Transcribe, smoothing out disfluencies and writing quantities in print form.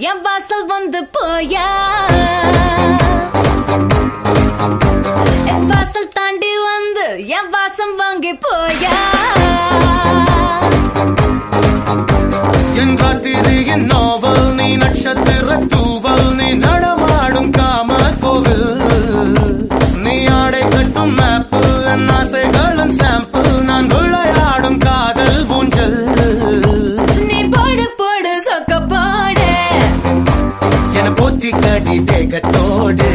என் வாசல் வந்து போயா என் வாசல் தாண்டி வந்து என் வாசம் வாங்கி போயா என் ராத்திரியின் நாவல் நீ நட்சத்திர தூவல் நீ நடமாடும் காம கோவில் நீ ஆடை கட்டும் மேப்பு என் ஆசைகளின் சாம்பிள் நான் விளையாடும் காதல் ஊஞ்சல் நீ போடு போடு சொக்க போடு என போத்தி கடி தேகத்தோடு